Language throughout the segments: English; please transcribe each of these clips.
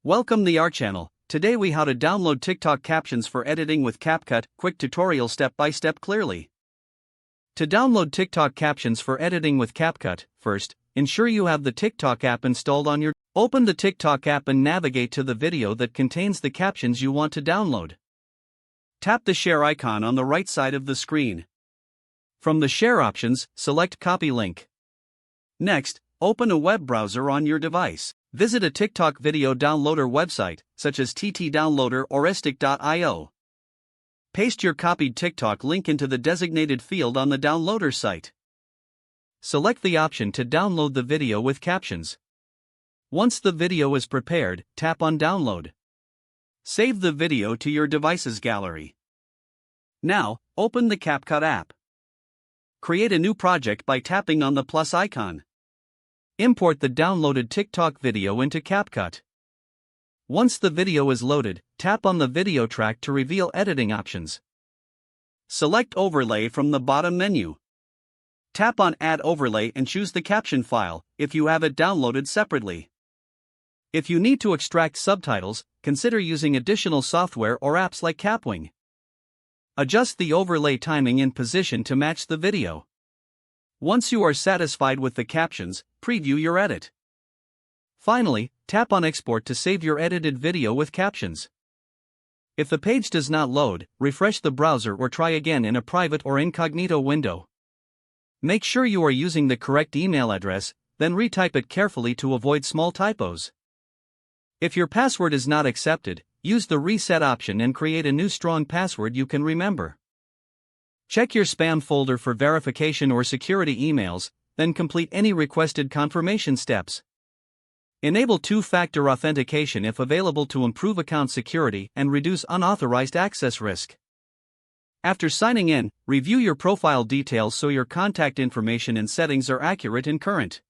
Welcome to our channel. Today we how to download TikTok captions for editing with CapCut, quick tutorial step by step clearly. To download TikTok captions for editing with CapCut, first, ensure you have the TikTok app installed on your. Open the TikTok app and navigate to the video that contains the captions you want to download. Tap the share icon on the right side of the screen. From the share options, select copy link. Next, open a web browser on your device. Visit a TikTok video downloader website, such as TT Downloader or stick.io. Paste your copied TikTok link into the designated field on the downloader site. Select the option to download the video with captions. Once the video is prepared, tap on Download. Save the video to your device's gallery. Now, open the CapCut app. Create a new project by tapping on the plus icon. Import the downloaded TikTok video into CapCut. Once the video is loaded, tap on the video track to reveal editing options. Select Overlay from the bottom menu. Tap on Add Overlay and choose the caption file, if you have it downloaded separately. If you need to extract subtitles, consider using additional software or apps like Capwing. Adjust the overlay timing and position to match the video. Once you are satisfied with the captions, preview your edit. Finally, tap on Export to save your edited video with captions. If the page does not load, refresh the browser or try again in a private or incognito window. Make sure you are using the correct email address, then retype it carefully to avoid small typos. If your password is not accepted, use the reset option and create a new strong password you can remember. Check your spam folder for verification or security emails, then complete any requested confirmation steps. Enable two-factor authentication if available to improve account security and reduce unauthorized access risk. After signing in, review your profile details so your contact information and settings are accurate and current.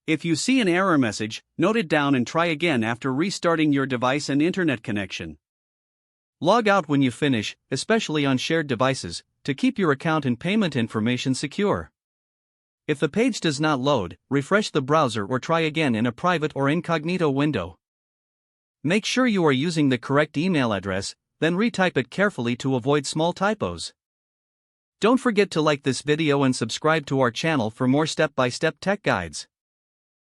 If you see an error message, note it down and try again after restarting your device and internet connection. Log out when you finish, especially on shared devices, to keep your account and payment information secure. If the page does not load, refresh the browser or try again in a private or incognito window. Make sure you are using the correct email address, then retype it carefully to avoid small typos. Don't forget to like this video and subscribe to our channel for more step-by-step tech guides.